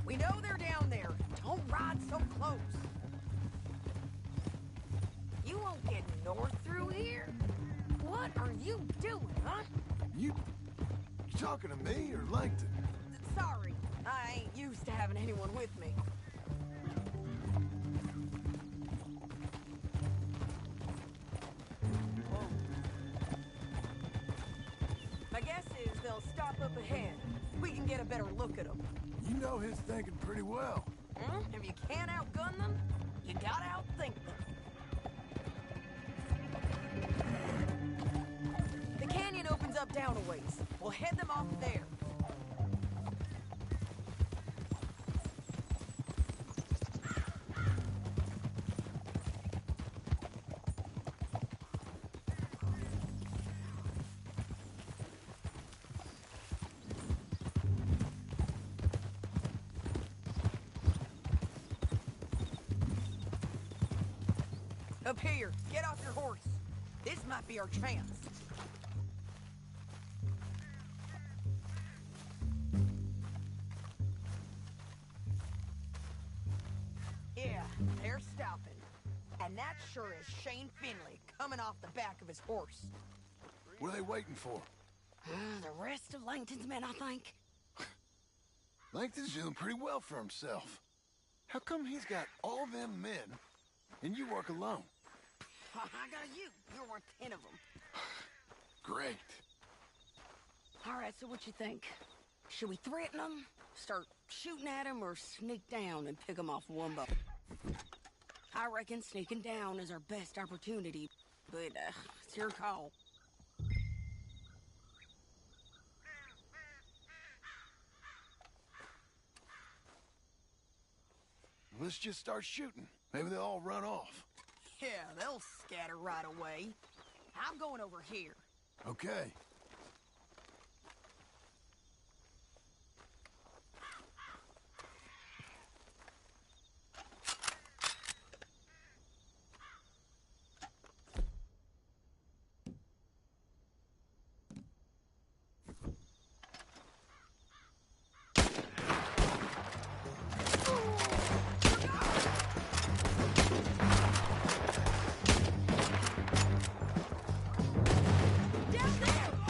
We know they're down there. Don't ride so close. You won't get north through here? What are you doing, huh? You talking to me or Langton? Sorry, I ain't used to having anyone with me. up ahead. We can get a better look at them. You know his thinking pretty well. If you can't outgun them, you gotta outthink them. The canyon opens up down a ways. We'll head them off there. Up here, get off your horse. This might be our chance. Yeah, they're stopping. And that sure is Shane Finley coming off the back of his horse. What are they waiting for? The rest of Langton's men, I think. Langton's doing pretty well for himself. How come he's got all them men, and you work alone? I got you. You're worth 10 of them. Great. All right, so what you think? Should we threaten them, start shooting at them, or sneak down and pick them off one by one? I reckon sneaking down is our best opportunity, but it's your call. Let's just start shooting. Maybe they'll all run off. Yeah, they'll scatter right away. I'm going over here. Okay. Down there!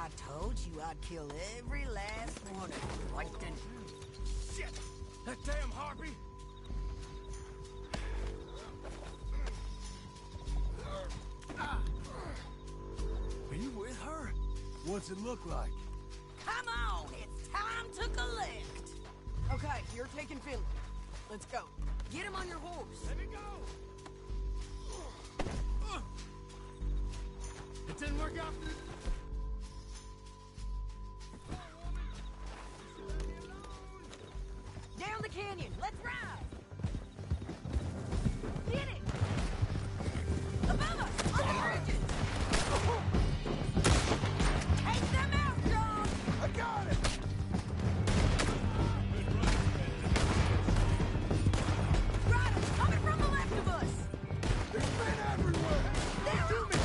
I told you I'd kill every last one of you, Langton. Shit! That damn harpy! Are you with her? What's it look like? Come on, it's time to collect. Okay, you're taking Finley. Let's go. Get him on your horse. Let me go! It didn't work out. Down the canyon. Let's ride. Get it. Above us, on the bridges. Take them out, John. I got it. Riders coming from the left of us. There's men everywhere. They're Do me.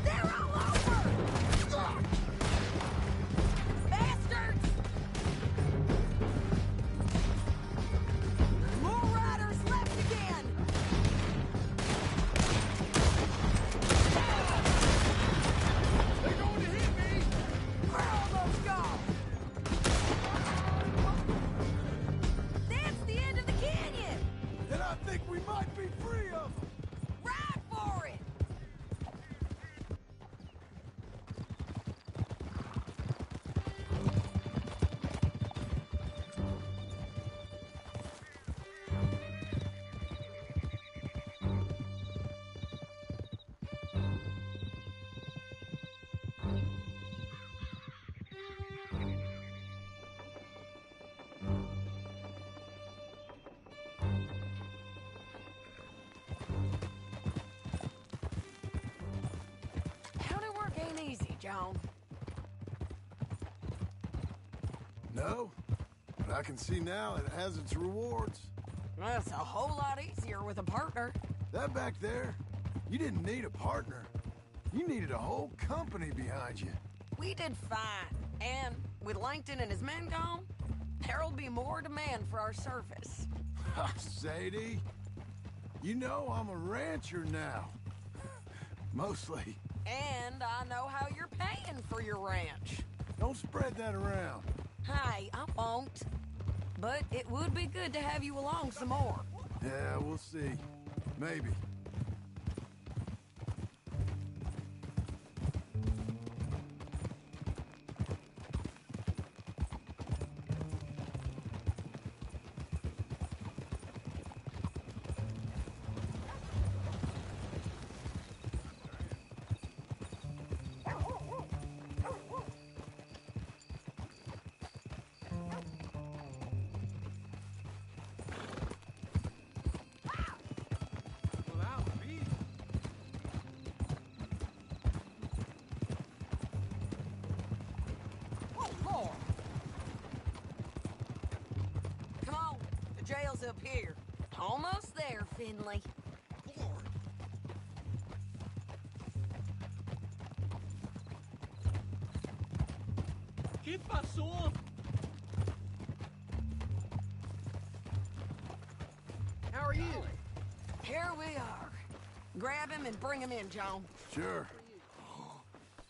They're all over! Bastards! More riders left again! They're going to hit me. We're almost gone! That's the end of the canyon! Then I think we might be free of them. Ride for it! County work ain't easy, John. No, but I can see now it has its rewards. That's a whole lot easier with a partner. That back there, you didn't need a partner. You needed a whole company behind you. We did fine. And with Langton and his men gone, there'll be more demand for our service. Sadie, you know I'm a rancher now. Mostly. And I know how you're paying for your ranch. Don't spread that around. Hey, I won't. But it would be good to have you along some more. Yeah, we'll see. Maybe. Come on, the jail's up here. Almost there, Finley. ¿Qué pasó? How are you? Here we are. Grab him and bring him in, John. Sure.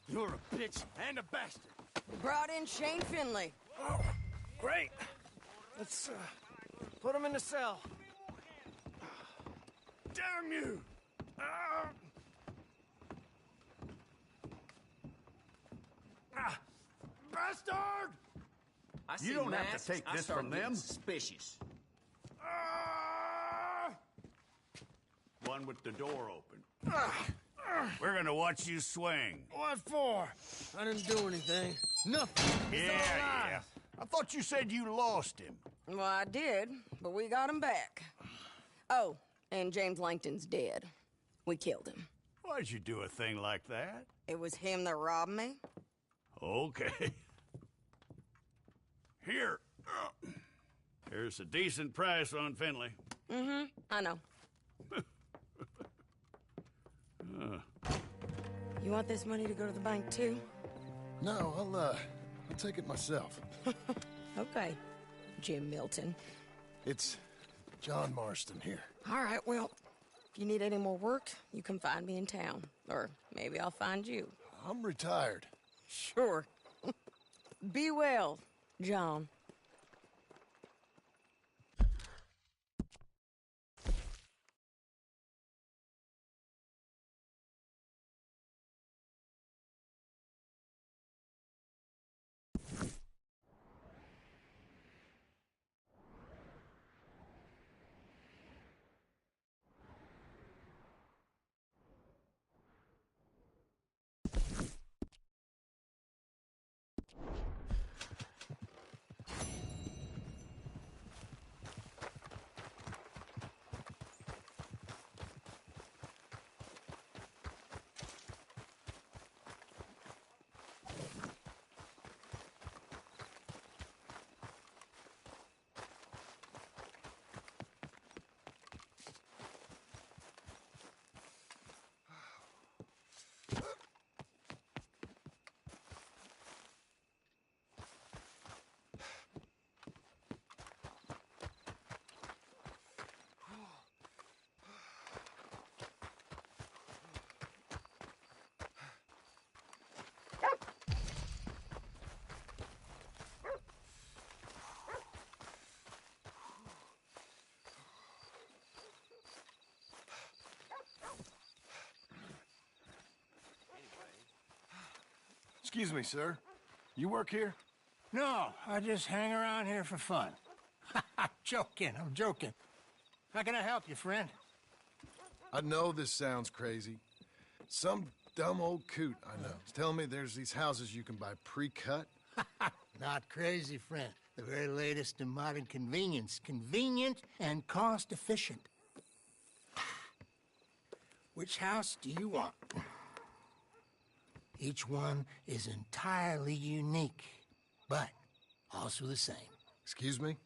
You're a bitch and a bastard. Brought in Shane Finley. Oh, great. Let's put him in the cell. Damn you! Bastard! I see You don't have masks, to take I this start from getting them. Suspicious. One with the door open. We're gonna watch you swing. What for? I didn't do anything. Nothing. It's all lies. I thought you said you lost him. Well, I did, but we got him back. Oh, and James Langton's dead. We killed him. Why'd you do a thing like that? It was him that robbed me. Okay. Here. Here's a decent price on Finley. Mm-hmm, I know. You want this money to go to the bank, too? No, I'll take it myself. Okay, Jim Milton. It's John Marston here. All right, well, If you need any more work, you can find me in town. Or maybe I'll find you. I'm retired. Sure. Be well, John. Excuse me, sir. You work here? No, I just hang around here for fun. I'm joking. How can I help you, friend? I know this sounds crazy. Some dumb old coot I know is telling me there's these houses you can buy pre-cut. Not crazy, friend. The very latest in modern convenience. Convenient and cost-efficient. Which house do you want? Each one is entirely unique, but also the same. Excuse me?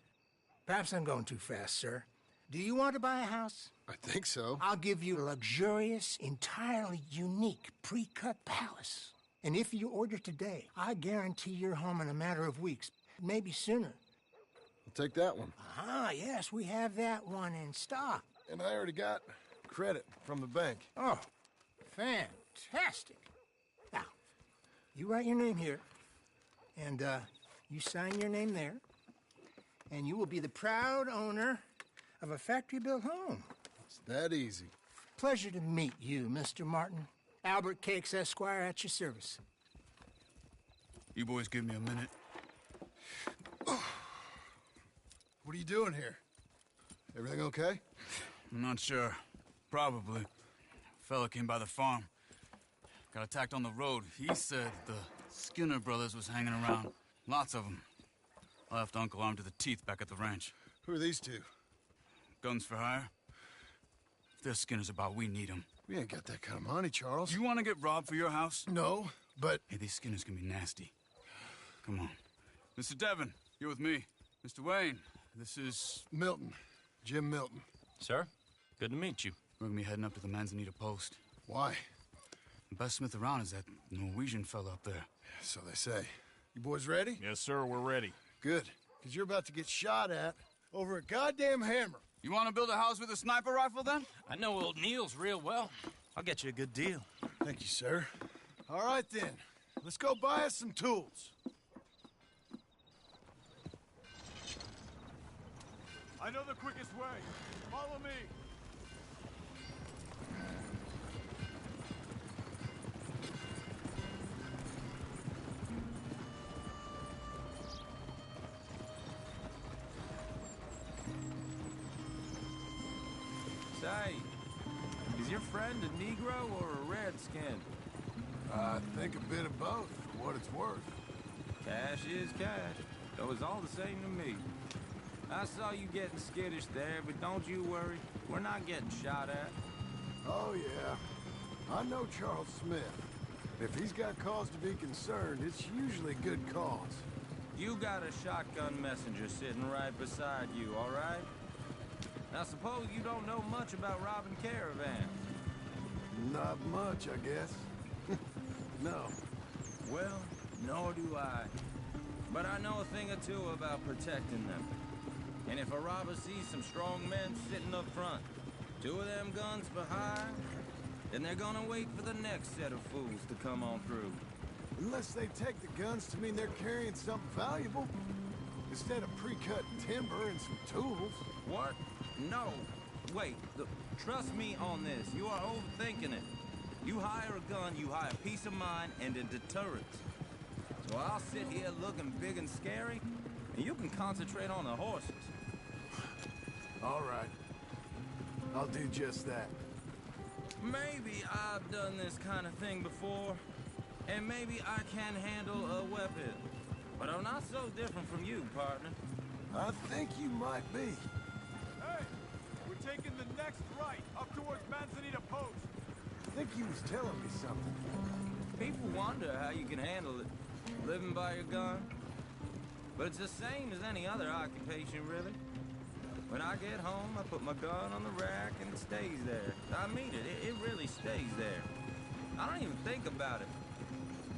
Perhaps I'm going too fast, sir. Do you want to buy a house? I think so. I'll give you a luxurious, entirely unique pre-cut palace. And if you order today, I guarantee you're home in a matter of weeks, maybe sooner. I'll take that one. Ah, yes, we have that one in stock. And I already got credit from the bank. Oh, fantastic. Now, you write your name here, and you sign your name there, and you will be the proud owner of a factory-built home. It's that easy. Pleasure to meet you, Mr. Martin. Albert Cakes, Esquire, at your service. You boys give me a minute. What are you doing here? Everything okay? I'm not sure. Probably. Fella came by the farm. Got attacked on the road. He said the Skinner brothers was hanging around. Lots of them. I left Uncle armed to the teeth back at the ranch. Who are these two? Guns for hire. If they're Skinner's about, we need them. We ain't got that kind of money, Charles. You want to get robbed for your house? No, but... Hey, these Skinners can be nasty. Come on. Mr. Devon, you're with me. Mr. Wayne, this is... Milton. Jim Milton. Sir, good to meet you. We're gonna be heading up to the Manzanita Post. Why? The best smith around is that Norwegian fella up there. So they say. You boys ready? Yes, sir, we're ready. Good, because you're about to get shot at over a goddamn hammer. You want to build a house with a sniper rifle, then? I know old Neil's real well. I'll get you a good deal. Thank you, sir. All right, then. Let's go buy us some tools. I know the quickest way. Follow me. Say, is your friend a Negro or a Redskin? I think a bit of both, for what it's worth. Cash is cash, though it's all the same to me. I saw you getting skittish there, but don't you worry. We're not getting shot at. Oh, yeah. I know Charles Smith. If he's got cause to be concerned, it's usually good cause. You got a shotgun messenger sitting right beside you, all right? Now, suppose you don't know much about robbing caravans. Not much, I guess. No. Well, nor do I. But I know a thing or two about protecting them. And if a robber sees some strong men sitting up front, 2 of them guns for hire, then they're gonna wait for the next set of fools to come on through. Unless they take the guns to mean they're carrying something valuable. Instead of pre-cut timber and some tools. What? No. Wait, trust me on this. You are overthinking it. You hire a gun, you hire peace of mind and a deterrent. So I'll sit here looking big and scary, and you can concentrate on the horses. All right. I'll do just that. Maybe I've done this kind of thing before, and maybe I can handle a weapon. But I'm not so different from you, partner. I think you might be. Hey, we're taking the next right, up towards Manzanita Post. I think he was telling me something. People wonder how you can handle it, living by your gun. But it's the same as any other occupation, really. When I get home, I put my gun on the rack and it stays there. I mean it really stays there. I don't even think about it.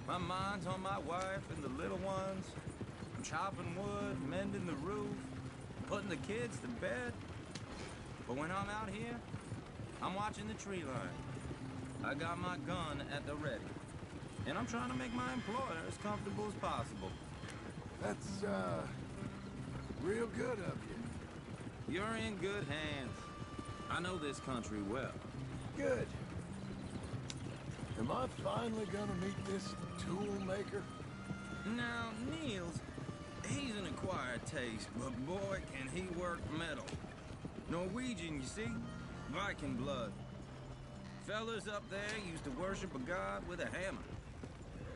My mind's on my wife and the little ones. I'm chopping wood, mending the roof, putting the kids to bed. But when I'm out here, I'm watching the tree line. I got my gun at the ready. And I'm trying to make my employer as comfortable as possible. That's, real good of you. You're in good hands. I know this country well. Good. Am I finally gonna meet this tool maker? Now, Niels, he's an acquired taste, but boy, can he work metal. Norwegian, you see? Viking blood. Fellas up there used to worship a god with a hammer.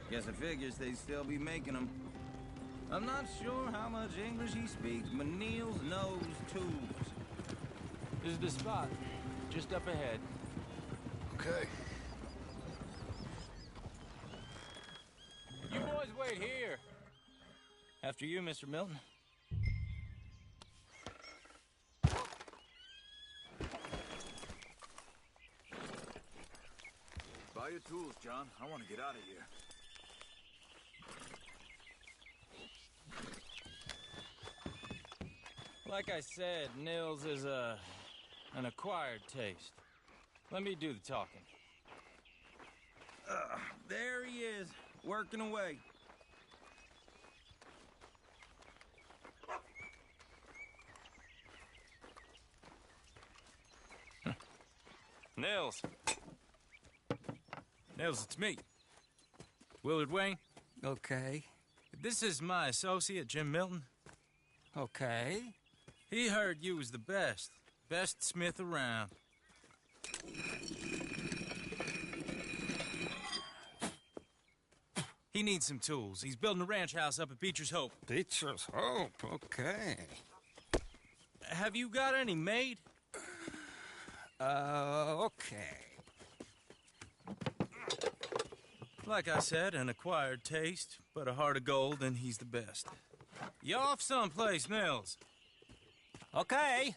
Guess it figures they'd still be making them. I'm not sure how much English he speaks, but Niels knows tools. This is the spot, just up ahead. Okay. You boys wait here. After you, Mr. Milton. Buy your tools, John. I want to get out of here. Like I said, Nils is an acquired taste. Let me do the talking. There he is, working away. Nils. Nils, it's me. Willard Wayne. Okay. This is my associate, Jim Milton. Okay. He heard you was the best. Best smith around. He needs some tools. He's building a ranch house up at Beecher's Hope. Beecher's Hope, okay. Have you got any made? Okay. Like I said, an acquired taste, but a heart of gold, and he's the best. You off someplace, Nils? Okay.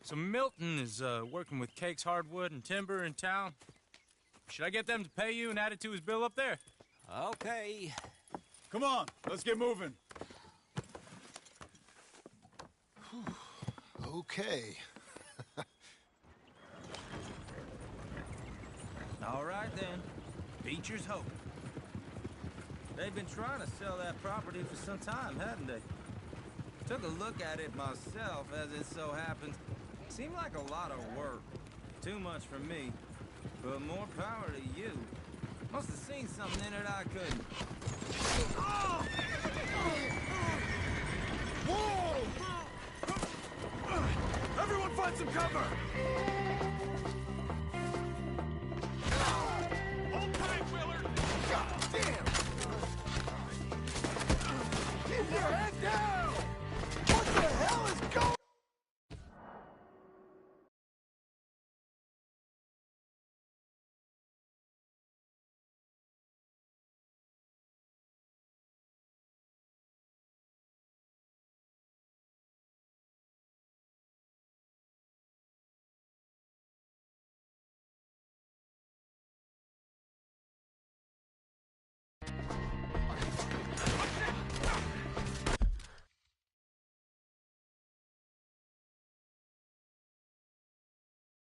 So Milton is working with Cakes Hardwood and Timber in town. Should I get them to pay you and add it to his bill up there? Okay. Come on, let's get moving. Okay. All right, then. Beecher's Hope. They've been trying to sell that property for some time, hadn't they? Took a look at it myself, as it so happens. Seemed like a lot of work. Too much for me. But more power to you. Must have seen something in it I couldn't. Whoa! Everyone find some cover!